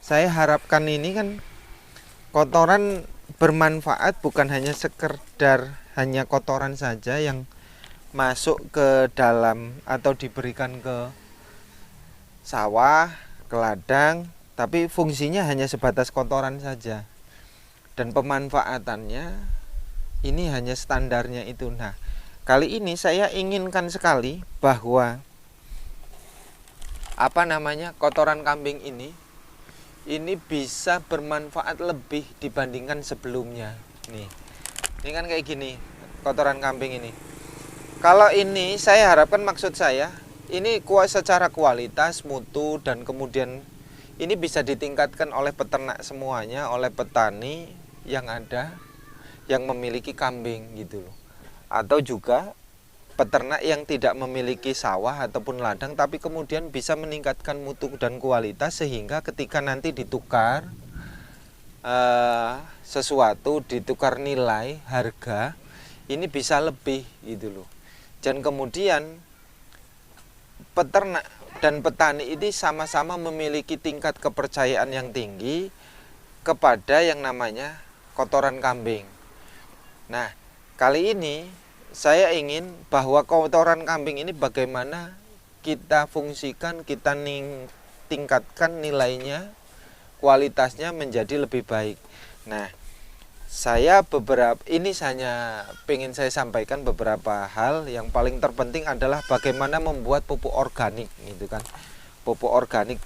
saya harapkan ini kan kotoran bermanfaat, bukan hanya sekedar hanya kotoran saja yang masuk ke dalam atau diberikan ke sawah, ke ladang, tapi fungsinya hanya sebatas kotoran saja. Dan pemanfaatannya ini hanya standarnya itu. Nah, kali ini saya inginkan sekali bahwa kotoran kambing ini bisa bermanfaat lebih dibandingkan sebelumnya. Ini kan kayak gini kotoran kambing ini. Kalau ini saya harapkan, maksud saya ini secara kualitas, mutu, dan kemudian ini bisa ditingkatkan oleh peternak semuanya, oleh petani yang ada yang memiliki kambing gitu loh. Atau juga peternak yang tidak memiliki sawah ataupun ladang, tapi kemudian bisa meningkatkan mutu dan kualitas sehingga ketika nanti ditukar sesuatu, ditukar nilai harga, ini bisa lebih gitu loh. Dan kemudian peternak dan petani ini sama-sama memiliki tingkat kepercayaan yang tinggi kepada yang namanya kotoran kambing. Nah, kali ini saya ingin bahwa kotoran kambing ini bagaimana kita fungsikan, kita tingkatkan nilainya, kualitasnya menjadi lebih baik. Nah, saya hanya ingin saya sampaikan beberapa hal. Yang paling terpenting adalah bagaimana membuat pupuk organik gitu kan. Pupuk organik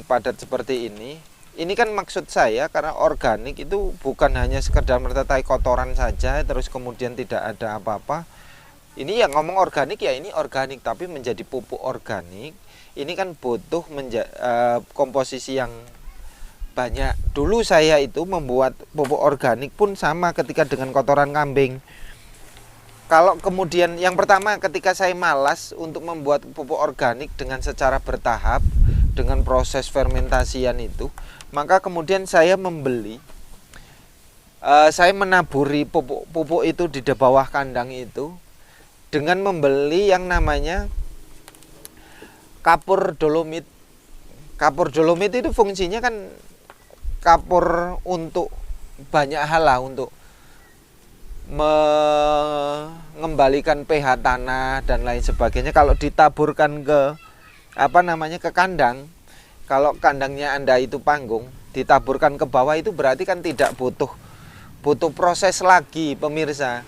padat seperti ini. Ini kan maksud saya karena organik itu bukan hanya sekedar mertetai kotoran saja terus kemudian tidak ada apa-apa. Ini yang ngomong organik ya ini organik, tapi menjadi pupuk organik ini kan butuh komposisi yang banyak. Dulu saya itu membuat pupuk organik pun sama ketika dengan kotoran kambing. Kalau kemudian yang pertama ketika saya malas untuk membuat pupuk organik dengan secara bertahap dengan proses fermentasian itu, maka kemudian saya menaburi pupuk itu di bawah kandang itu dengan membeli yang namanya kapur dolomit. Kapur dolomit itu fungsinya kan kapur untuk banyak hal lah, untuk mengembalikan pH tanah dan lain sebagainya. Kalau ditaburkan ke ke kandang, kalau kandangnya Anda itu panggung, ditaburkan ke bawah itu berarti kan tidak butuh proses lagi, pemirsa.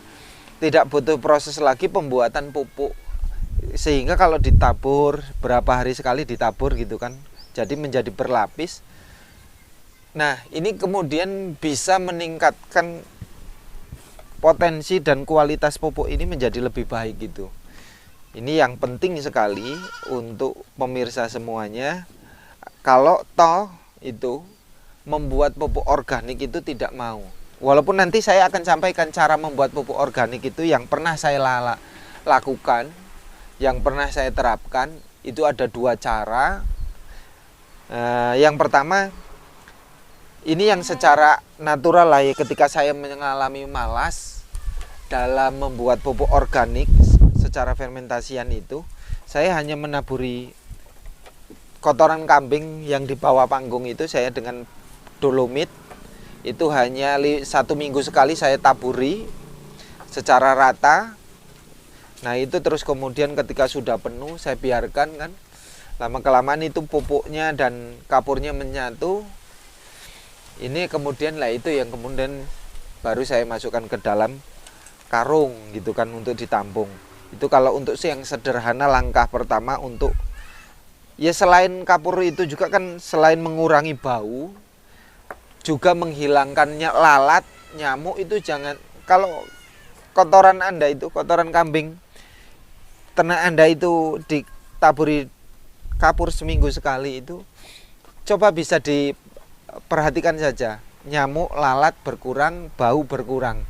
Tidak butuh proses lagi pembuatan pupuk. Sehingga kalau ditabur berapa hari sekali ditabur gitu kan. Jadi menjadi berlapis. Nah, ini kemudian bisa meningkatkan potensi dan kualitas pupuk ini menjadi lebih baik gitu. Ini yang penting sekali untuk pemirsa semuanya. Kalau toh itu membuat pupuk organik itu tidak mau. Walaupun nanti saya akan sampaikan cara membuat pupuk organik itu yang pernah saya lakukan, yang pernah saya terapkan. Itu ada 2 cara. Yang pertama, ini yang secara natural lah ya, ketika saya mengalami malas dalam membuat pupuk organik secara fermentasian itu, saya hanya menaburi kotoran kambing yang di bawah panggung itu saya dengan dolomit. Itu hanya 1 minggu sekali saya taburi secara rata. Nah, itu terus kemudian ketika sudah penuh saya biarkan kan. Lama-kelamaan itu pupuknya dan kapurnya menyatu. Ini kemudian itu yang kemudian baru saya masukkan ke dalam karung gitu kan untuk ditampung. Itu kalau untuk yang sederhana, langkah pertama untuk ya selain kapur itu juga kan selain mengurangi bau, juga menghilangkannya lalat, nyamuk. Itu jangan, kalau kotoran Anda itu, kotoran kambing ternak Anda itu ditaburi kapur seminggu sekali, itu coba bisa diperhatikan saja, nyamuk, lalat berkurang, bau berkurang.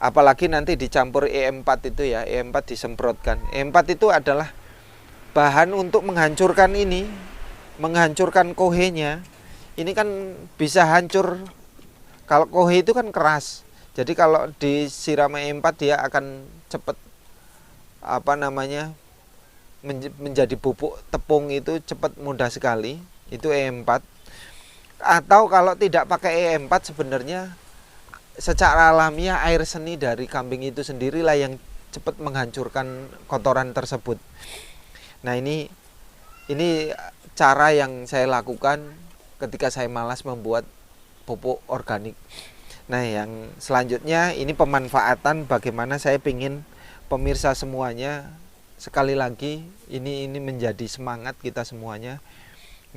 Apalagi nanti dicampur E4 itu ya, E4 disemprotkan. E4 itu adalah bahan untuk menghancurkan ini, menghancurkan kohenya. Ini kan bisa hancur. Kalau kohe itu kan keras. Jadi kalau disiram E4 dia akan cepat menjadi pupuk tepung itu cepat, mudah sekali. Itu E4. Atau kalau tidak pakai E4 sebenarnya secara alamiah air seni dari kambing itu sendirilah yang cepat menghancurkan kotoran tersebut. Nah, ini cara yang saya lakukan ketika saya malas membuat pupuk organik. Nah, yang selanjutnya ini pemanfaatan bagaimana saya ingin pemirsa semuanya, sekali lagi ini menjadi semangat kita semuanya,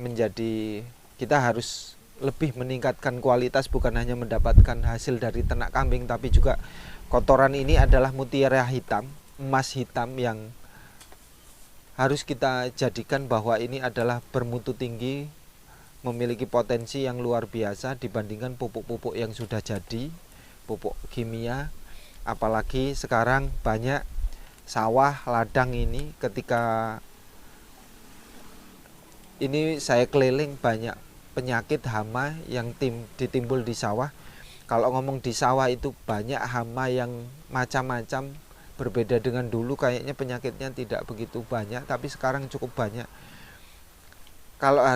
menjadi kita harus lebih meningkatkan kualitas, bukan hanya mendapatkan hasil dari ternak kambing, tapi juga kotoran ini adalah mutiara hitam, emas hitam yang harus kita jadikan bahwa ini adalah bermutu tinggi, memiliki potensi yang luar biasa dibandingkan pupuk-pupuk yang sudah jadi, pupuk kimia. Apalagi sekarang banyak sawah ladang ini, ketika ini saya keliling banyak penyakit hama yang ditimbul di sawah. Kalau ngomong di sawah itu banyak hama yang macam-macam, berbeda dengan dulu kayaknya penyakitnya tidak begitu banyak, tapi sekarang cukup banyak. Kalau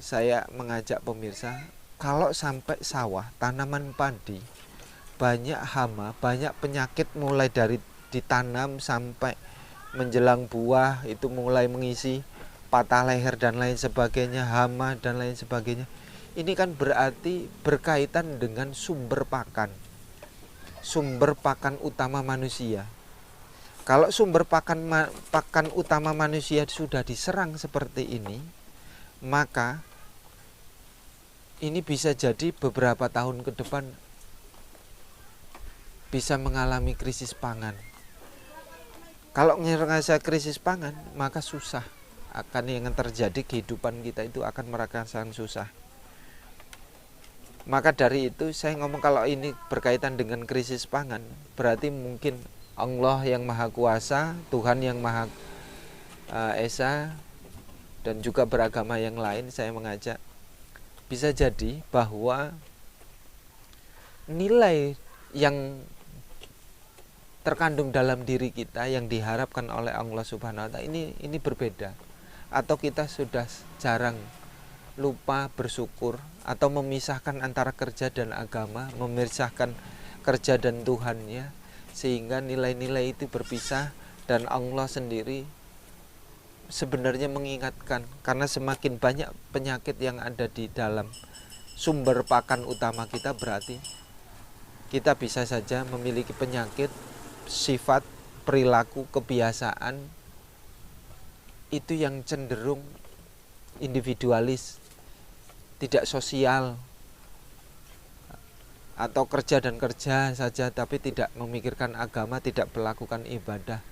saya mengajak pemirsa, kalau sampai sawah, tanaman padi, banyak hama, banyak penyakit mulai dari ditanam sampai menjelang buah itu mulai mengisi, patah leher dan lain sebagainya, hama dan lain sebagainya. Ini kan berarti berkaitan dengan sumber pakan utama manusia. Kalau sumber pakan utama manusia sudah diserang seperti ini, maka ini bisa jadi beberapa tahun ke depan bisa mengalami krisis pangan. Kalau ngerasa krisis pangan, maka susah akan yang terjadi, kehidupan kita itu akan merasakan susah. Maka dari itu saya ngomong kalau ini berkaitan dengan krisis pangan, berarti mungkin Allah yang Maha Kuasa, Tuhan yang Maha Esa, dan juga beragama yang lain, saya mengajak bisa jadi bahwa nilai yang terkandung dalam diri kita yang diharapkan oleh Allah Subhanahu wa Ta'ala ini berbeda. Atau kita sudah jarang, lupa bersyukur, atau memisahkan antara kerja dan agama, memisahkan kerja dan Tuhannya, sehingga nilai-nilai itu berpisah. Dan Allah sendiri sebenarnya mengingatkan, karena semakin banyak penyakit yang ada di dalam sumber pakan utama kita, berarti kita bisa saja memiliki penyakit, sifat, perilaku, kebiasaan itu yang cenderung individualis, tidak sosial, atau kerja dan kerja saja tapi tidak memikirkan agama, tidak melakukan ibadah.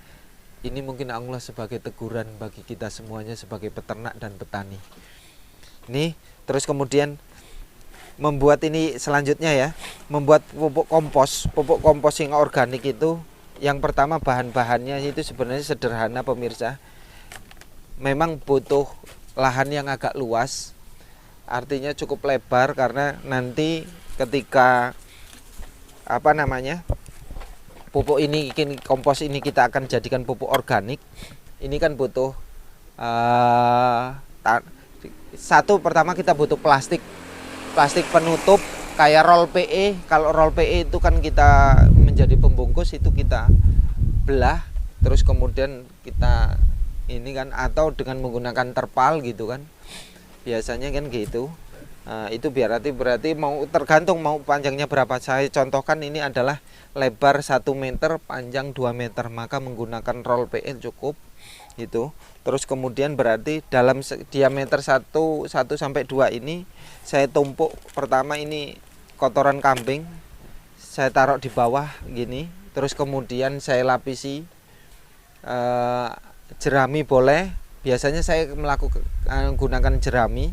Ini mungkin Allah sebagai teguran bagi kita semuanya sebagai peternak dan petani. Ini terus kemudian membuat ini selanjutnya ya, membuat pupuk kompos yang organik itu, yang pertama bahan-bahannya itu sebenarnya sederhana pemirsa. Memang butuh lahan yang agak luas, artinya cukup lebar, karena nanti ketika pupuk ini, kompos ini kita akan jadikan pupuk organik. Ini kan butuh satu, pertama kita butuh plastik penutup kayak roll PE. Kalau roll PE itu kan kita menjadi pembungkus, itu kita belah, terus kemudian kita ini kan, atau dengan menggunakan terpal gitu kan, biasanya kan gitu. Itu berarti mau tergantung mau panjangnya berapa. Saya contohkan ini adalah lebar 1 meter, panjang 2 meter, maka menggunakan roll PE cukup gitu. Terus kemudian berarti dalam diameter 1 sampai 2 ini saya tumpuk. Pertama ini kotoran kambing saya taruh di bawah gini, terus kemudian saya lapisi jerami boleh. Biasanya saya menggunakan jerami.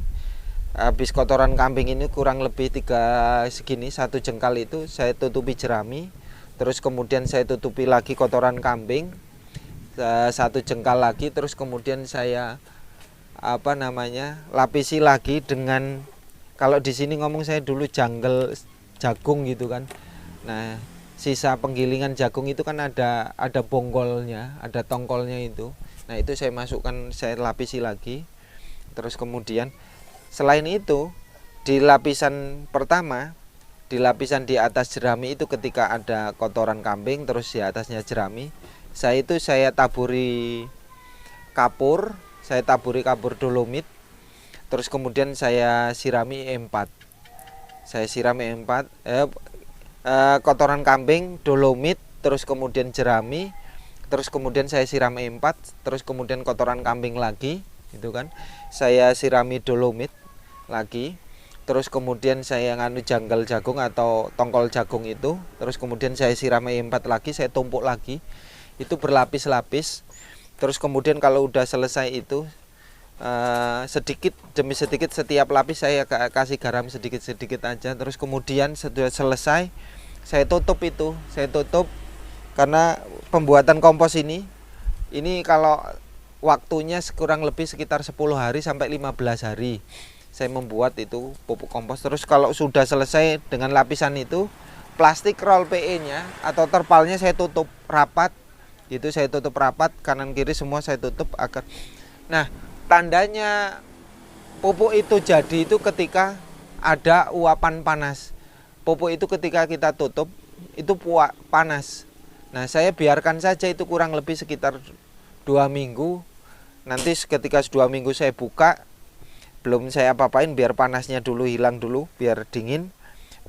Habis kotoran kambing ini kurang lebih 1 jengkal itu saya tutupi jerami. Terus kemudian saya tutupi lagi kotoran kambing 1 jengkal lagi. Terus kemudian saya lapisi lagi dengan, kalau di sini ngomong saya dulu jungle jagung gitu kan. Nah, sisa penggilingan jagung itu kan ada bonggolnya, ada tongkolnya itu. Nah, itu saya masukkan, saya lapisi lagi. Terus kemudian selain itu Di lapisan pertama, di lapisan di atas jerami itu ketika ada kotoran kambing, terus di atasnya jerami, saya taburi kapur, dolomit, terus kemudian saya sirami E4. Saya sirami E4, kotoran kambing, dolomit, terus kemudian jerami, terus kemudian saya siram E4, terus kemudian kotoran kambing lagi, gitu kan. Saya sirami dolomit lagi, terus kemudian saya nganu janggal jagung atau tongkol jagung itu, terus kemudian saya siram E4 lagi, saya tumpuk lagi. Itu berlapis-lapis. Terus kemudian kalau udah selesai itu, sedikit demi sedikit setiap lapis saya kasih garam sedikit-sedikit aja. Terus kemudian sudah selesai, saya tutup itu. Saya tutup karena pembuatan kompos ini kalau waktunya kurang lebih sekitar 10 hari sampai 15 hari saya membuat itu pupuk kompos. Terus kalau sudah selesai dengan lapisan itu, plastik roll PE-nya atau terpalnya saya tutup rapat. Itu saya tutup rapat, kanan kiri semua saya tutup agar. Nah, tandanya pupuk itu jadi itu ketika ada uapan panas. Pupuk itu ketika kita tutup itu panas. Nah, saya biarkan saja itu kurang lebih sekitar 2 minggu. Nanti ketika 2 minggu saya buka, belum saya apa-apain, biar panasnya dulu hilang dulu, biar dingin.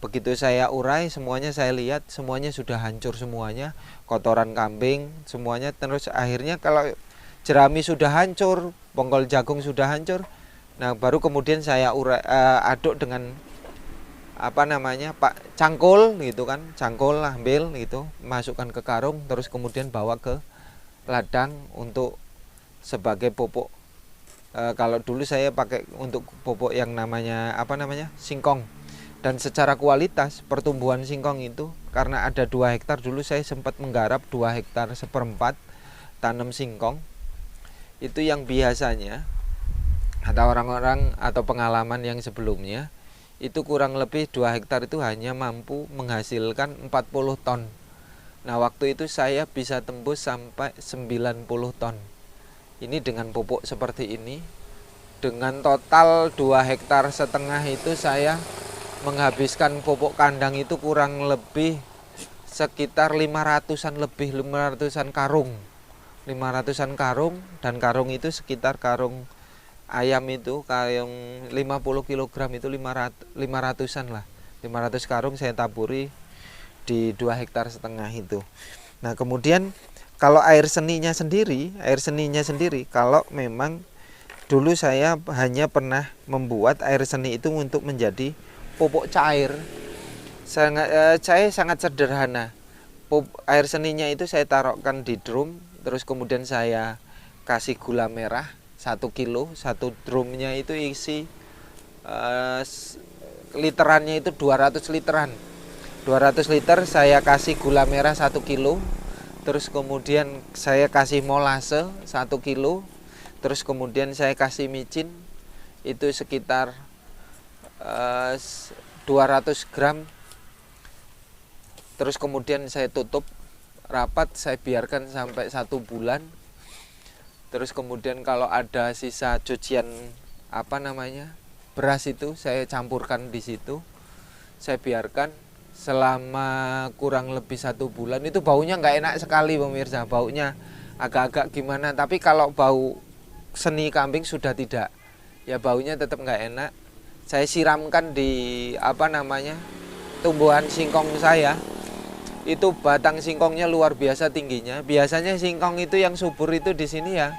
Begitu saya urai, semuanya saya lihat, semuanya sudah hancur semuanya. Kotoran kambing, semuanya. Terus akhirnya kalau jerami sudah hancur, bonggol jagung sudah hancur, nah baru kemudian saya aduk dengan cangkul gitu kan, cangkul ambil gitu, masukkan ke karung, terus kemudian bawa ke ladang untuk sebagai pupuk. Kalau dulu saya pakai untuk pupuk yang namanya singkong. Dan secara kualitas pertumbuhan singkong itu, karena ada 2 hektar dulu saya sempat menggarap 2 hektar 1/4 tanam singkong. Itu yang biasanya ada orang-orang atau pengalaman yang sebelumnya itu kurang lebih 2 hektar itu hanya mampu menghasilkan 40 ton. Nah, waktu itu saya bisa tembus sampai 90 ton. Ini dengan pupuk seperti ini. Dengan total 2 hektar setengah itu saya menghabiskan pupuk kandang itu kurang lebih sekitar 500-an karung. 500-an karung, dan karung itu sekitar karung ayam itu karung 50 kg itu 500-an lah. 500 karung saya taburi di 2 hektar setengah itu. Nah, kemudian kalau air seninya sendiri kalau memang dulu saya hanya pernah membuat air seni itu untuk menjadi pupuk cair. Saya sangat sederhana. Air seninya itu saya taruhkan di drum, terus kemudian saya kasih gula merah 1 kilo, 1 drumnya itu isi literannya itu 200 literan. 200 liter saya kasih gula merah 1 kilo, terus kemudian saya kasih molase 1 kilo, terus kemudian saya kasih micin itu sekitar 200 gram. Terus kemudian saya tutup rapat, saya biarkan sampai 1 bulan. Terus kemudian kalau ada sisa cucian beras itu saya campurkan di situ. Saya biarkan selama kurang lebih 1 bulan. Itu baunya nggak enak sekali pemirsa, baunya agak-agak gimana. Tapi kalau bau seni kambing sudah tidak, ya baunya tetap nggak enak. Saya siramkan di tumbuhan singkong saya. Itu batang singkongnya luar biasa tingginya. Biasanya singkong itu yang subur itu di sini ya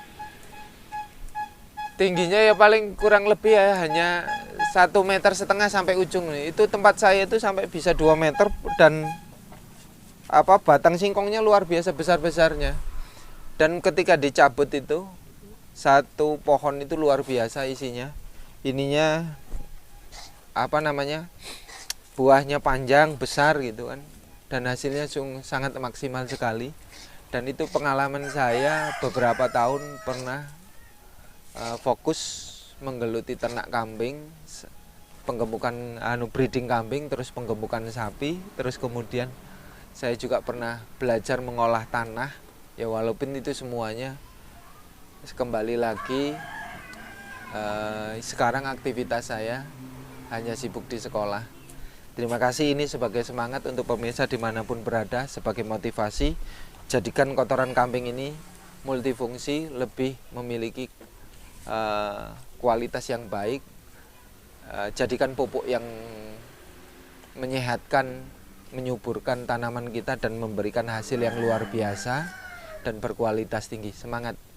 tingginya ya paling kurang lebih ya hanya 1,5 meter sampai ujung. Itu tempat saya itu sampai bisa 2 meter, dan batang singkongnya luar biasa besar-besarnya. Dan ketika dicabut itu, 1 pohon itu luar biasa isinya. Ininya buahnya panjang besar gitu kan. Dan hasilnya sangat maksimal sekali. Dan itu pengalaman saya beberapa tahun pernah fokus menggeluti ternak kambing, penggemukan breeding kambing, terus penggemukan sapi, terus kemudian saya juga pernah belajar mengolah tanah. Ya walaupun itu semuanya kembali lagi sekarang aktivitas saya hanya sibuk di sekolah. Terima kasih, ini sebagai semangat untuk pemirsa dimanapun berada, sebagai motivasi. Jadikan kotoran kambing ini multifungsi, lebih memiliki kualitas yang baik. Jadikan pupuk yang menyehatkan, menyuburkan tanaman kita dan memberikan hasil yang luar biasa dan berkualitas tinggi. Semangat!